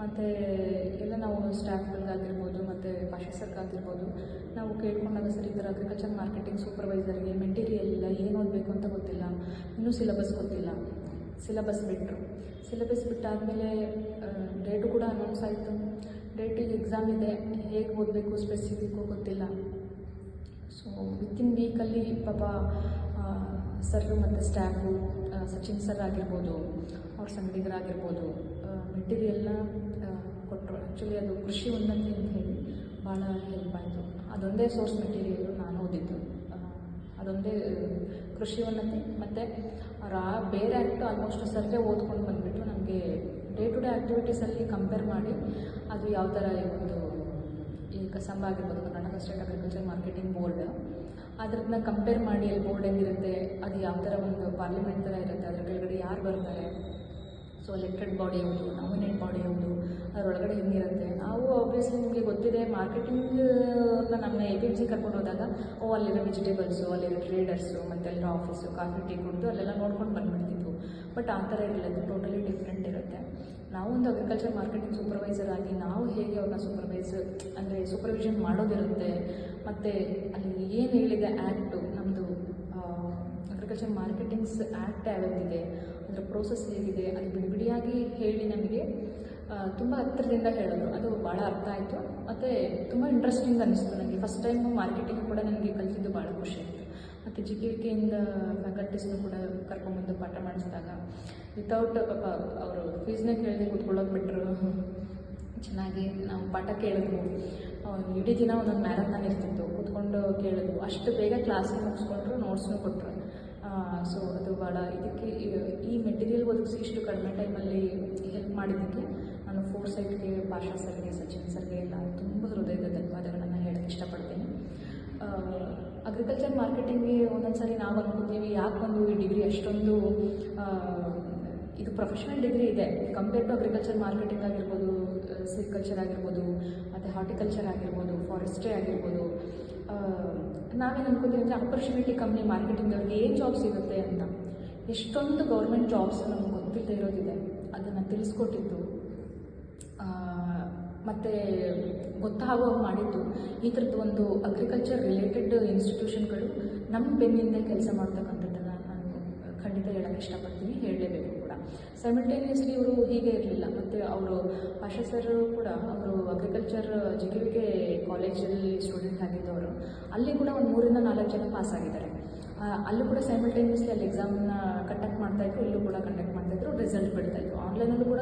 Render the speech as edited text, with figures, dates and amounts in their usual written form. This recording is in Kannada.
ಮತ್ತು ಎಲ್ಲ ನಾವು ಸ್ಟಾಫ್ಗಳಿಗಾಗಿರ್ಬೋದು ಮತ್ತು ಪಾಷಾ ಸರ್ಗಾಗಿರ್ಬೋದು ನಾವು ಕೇಳ್ಕೊಂಡಾಗ ಸರ್ ಈ ಥರ ಅಗ್ರಿಕಲ್ಚರ್ ಮಾರ್ಕೆಟಿಂಗ್ ಸೂಪರ್ವೈಸರ್ಗೆ ಮೆಟೀರಿಯಲ್ ಇಲ್ಲ, ಏನು ಓದಬೇಕು ಅಂತ ಗೊತ್ತಿಲ್ಲ, ಇನ್ನೂ ಸಿಲೆಬಸ್ ಗೊತ್ತಿಲ್ಲ. ಸಿಲೆಬಸ್ ಬಿಟ್ಟರು. ಸಿಲೆಬಸ್ ಬಿಟ್ಟಾದಮೇಲೆ ಡೇಟು ಕೂಡ ಅನೌನ್ಸ್ ಆಯಿತು. ಡೇಟಿಗೆ ಎಕ್ಸಾಮ್ ಇದೆ, ಹೇಗೆ ಓದಬೇಕು ಸ್ಪೆಸಿಫಿಕ್ಕು ಗೊತ್ತಿಲ್ಲ. ಸೊ ವಿತಿನ್ ವೀಕಲ್ಲಿ ಪಾಪ ಸರ್ ಮತ್ತು ಸ್ಟಾಫು ಸಚಿನ್ ಸರ್ ಆಗಿರ್ಬೋದು, ಅವ್ರ ಸಂಗಡಿಗರಾಗಿರ್ಬೋದು ಮೆಟೀರಿಯಲ್ನ ಕೊಟ್ಟರು. ಆ್ಯಕ್ಚುಲಿ ಅದು ಕೃಷಿ ಉನ್ನತಿ ಅಂತ ಹೇಳಿ ಭಾಳ ಹೆಲ್ಪ್ ಆಯಿತು. ಅದೊಂದೇ ಸೋರ್ಸ್ ಮೆಟೀರಿಯಲ್ಲು ನಾನು ಓದಿದ್ದು, ಅದೊಂದೇ ಕೃಷಿ ಉನ್ನತಿ. ಮತ್ತು ಬೇರೆ ಆ್ಯಕ್ಟು ಆಲ್ಮೋಸ್ಟ್ ಸರ್ಗೆ ಓದ್ಕೊಂಡು ಬಂದುಬಿಟ್ಟು ನಮಗೆ ಡೇ ಟು ಡೇ ಆ್ಯಕ್ಟಿವಿಟೀಸಲ್ಲಿ ಕಂಪೇರ್ ಮಾಡಿ ಅದು ಯಾವ ಥರ ಒಂದು ಈ ಕಸಂಬ ಆಗಿರ್ಬೋದು, Karnataka state agriculture marketing board, ಅದನ್ನ ಕಂಪೇರ್ ಮಾಡಿ ಅಲ್ಲಿ ಬೋರ್ಡ್ ಹೆಂಗಿರುತ್ತೆ, ಅದು ಯಾವ ಥರ ಒಂದು ಪಾರ್ಲಿಮೆಂಟ್ ಥರ ಇರುತ್ತೆ, ಅದ್ರ ಕೆಳಗಡೆ ಯಾರು ಬರ್ತಾರೆ, ಸೊ ಎಲೆಕ್ಟೆಡ್ ಬಾಡಿ ಯಾವುದು, ನಾಮಿನೇಟ್ ಬಾಡಿ ಯಾವುದು, ಅದರೊಳಗಡೆ ಹೆಂಗಿರುತ್ತೆ. ನಾವು ಆಬ್ವಿಯಸ್ಲಿ ನಿಮಗೆ ಗೊತ್ತಿದೆ ಮಾರ್ಕೆಟಿಂಗ್ನ ನಮ್ಮ APMC ಕರ್ಕೊಂಡು ಹೋದಾಗ ಅಲ್ಲಿರೋ ವೆಜಿಟೇಬಲ್ಸು, ಅಲ್ಲಿರೋ ಟ್ರೇಡರ್ಸು, ಮತ್ತು ಅಲ್ಲಿರೋ ಆಫೀಸು, ಕಾಫಿ ಟೀ ಕುಡಿದು ಅಲ್ಲೆಲ್ಲ ನೋಡ್ಕೊಂಡು ಬಂದುಬಿಡ್ತಿದ್ವು. ಬಟ್ ಆ ಥರ ಇರಲಿಲ್ಲ, ಅದು ಟೋಟಲಿ ಡಿಫ್ರೆಂಟ್ ಇರುತ್ತೆ. ನಾವು ಒಂದು ಅಗ್ರಿಕಲ್ಚರ್ ಮಾರ್ಕೆಟಿಂಗ್ ಸೂಪರ್ವೈಸರ್ ಆಗಿ ನಾವು ಹೇಗೆ ಅವ್ರನ್ನ ಅಂದರೆ ಸೂಪರ್ವಿಷನ್ ಮಾಡೋದಿರುತ್ತೆ. ಮತ್ತು ಅಲ್ಲಿ ಏನು ಹೇಳಿದೆ ಆ್ಯಕ್ಟು, ನಮ್ಮದು ಅಗ್ರಿಕಲ್ಚರ್ ಮಾರ್ಕೆಟಿಂಗ್ಸ್ ಆ್ಯಕ್ಟ್ ಯಾವ್ದಿದೆ, ಅದರ ಪ್ರೋಸೆಸ್ ಹೇಗಿದೆ, ಅದು ಬಿಡಿಬಿಡಿಯಾಗಿ ಹೇಳಿ ನಮಗೆ ತುಂಬ ಹತ್ತಿರದಿಂದ ಹೇಳಿದ್ರು. ಅದು ಭಾಳ ಅರ್ಥ ಆಯಿತು ಮತ್ತು ತುಂಬ ಇಂಟ್ರೆಸ್ಟಿಂಗ್ ಅನ್ನಿಸ್ತು ನನಗೆ. ಫಸ್ಟ್ ಟೈಮು ಮಾರ್ಕೆಟಿಂಗ್ ಕೂಡ ನನಗೆ ಕಲಿತಿದ್ದು ಭಾಳ ಖುಷಿ ಆಯಿತು. ಮತ್ತು GKVKಯಿಂದ ಫ್ಯಾಕಲ್ಟೀಸ್ನು ಕೂಡ ಕರ್ಕೊಂಬಂದು ಪಾಠ ಮಾಡಿಸಿದಾಗ ವಿತೌಟ್ ಪಾಪ ಅವರು ಫೀಸ್ನೇ ಕೇಳದೆ ಕೂತ್ಕೊಳ್ಳೋದು ಬಿಟ್ಟರು. ಚೆನ್ನಾಗಿ ನಾವು ಪಾಠ ಕೇಳಿದ್ವು. ಇಡೀ ದಿನ ಒಂದೊಂದು ಮ್ಯಾರಥಾನ್ ಇರ್ತಿತ್ತು, ಕೂತ್ಕೊಂಡು ಕೇಳಿದ್ವು. ಅಷ್ಟು ಬೇಗ ಕ್ಲಾಸ್ನ ಮುಗಿಸ್ಕೊಂಡ್ರು, ನೋಟ್ಸ್ನು ಕೊಟ್ಟರು. ಸೊ ಅದು ಭಾಳ ಇದಕ್ಕೆ ಈ ಮೆಟೀರಿಯಲ್ ಒದಗಿಸಿ ಇಷ್ಟು ಕಡಿಮೆ ಟೈಮಲ್ಲಿ ಹೆಲ್ಪ್ ಮಾಡಿದ್ದಕ್ಕೆ ನಾನು ಫೋರ್ಸೈಟ್ಗೆ, ಪಾಷಾ ಸರ್ಗೆ, ಸಚಿನ್ ಸರ್ಗೆ ಎಲ್ಲ ತುಂಬ ಹೃದಯದ ಧನ್ಯವಾದಗಳನ್ನು ಹೇಳಕ್ಕೆ ಇಷ್ಟಪಡ್ತೀನಿ. ಅಗ್ರಿಕಲ್ಚರ್ ಮಾರ್ಕೆಟಿಂಗ್ಗೆ ಒಂದೊಂದು ಸಾರಿ ನಾವು ಅಂದ್ಕೊತೀವಿ ಯಾಕೆ ಒಂದು ಈ ಡಿಗ್ರಿ ಅಷ್ಟೊಂದು ಇದು ಪ್ರೊಫೆಷನಲ್ ಡಿಗ್ರಿ ಇದೆ ಕಂಪೇರ್ ಟು ಅಗ್ರಿಕಲ್ಚರ್ ಮಾರ್ಕೆಟಿಂಗ್ ಆಗಿರ್ಬೋದು, ಸಿಲ್ಕಲ್ಚರ್ ಆಗಿರ್ಬೋದು, ಮತ್ತು ಹಾರ್ಟಿಕಲ್ಚರ್ ಆಗಿರ್ಬೋದು, ಫಾರೆಸ್ಟ್ರಿ ಆಗಿರ್ಬೋದು. ನಾವೇನು ಅನ್ಕೋತೀವಿ ಅಂದರೆ ಆಪರ್ಚುನಿಟಿ ಕಮ್ಮಿ ಮಾರ್ಕೆಟಿಂಗ್ ಏನು ಜಾಬ್ ಸಿಗುತ್ತೆ ಅಂತ. ಎಷ್ಟೊಂದು ಗೌರ್ಮೆಂಟ್ ಜಾಬ್ಸ್ ನಮ್ಗೆ ಗೊತ್ತಿಲ್ಲದೆ ಇರೋದಿದೆ, ಅದನ್ನು ತಿಳಿಸ್ಕೊಟ್ಟಿದ್ದು ಮತ್ತು ಗೊತ್ತಾಗೋ ಮಾಡಿದ್ದು ಈ ಥರದ್ದು ಒಂದು ಅಗ್ರಿಕಲ್ಚರ್ ರಿಲೇಟೆಡ್ ಇನ್ಸ್ಟಿಟ್ಯೂಷನ್ಗಳು ನಮ್ಮ ಬೆನ್ನಿಂದ ಕೆಲಸ ಮಾಡ್ತಕ್ಕಂಥದ್ದನ್ನು ನಾನು ಖಂಡಿತ ಹೇಳೋಕ್ಕೆ ಇಷ್ಟಪಡ್ತೀನಿ, ಹೇಳಲೇಬೇಕು ಕೂಡ. ಸೈಮಲ್ಟೇನಿಯಸ್ಲಿ ಇವರು ಹೀಗೆ ಇರಲಿಲ್ಲ. ಮತ್ತು ಅವರು ಪಾಷಾ ಸರ್ ಕೂಡ ಅವರು ಅಗ್ರಿಕಲ್ಚರ್ GKVK ಕಾಲೇಜಲ್ಲಿ ಸ್ಟೂಡೆಂಟ್ ಆಗಿದ್ದವರು. ಅಲ್ಲಿ ಕೂಡ ಒಂದು 3 ರಿಂದ 4 ಜನ ಪಾಸ್ ಆಗಿದ್ದಾರೆ. ಅಲ್ಲೂ ಕೂಡ ಸೈಮಲ್ಟೇನಿಯಸ್ಲಿ ಅಲ್ಲಿ ಎಕ್ಸಾಮ್ನ ಕಂಡಕ್ಟ್ ಮಾಡ್ತಾಯಿದ್ರು, ಇಲ್ಲೂ ಕೂಡ ಕಂಡಕ್ಟ್ ಮಾಡ್ತಾಯಿದ್ರು, ರಿಸಲ್ಟ್ ಬಿಡ್ತಾಯಿದ್ರು. ಆನ್ಲೈನಲ್ಲೂ ಕೂಡ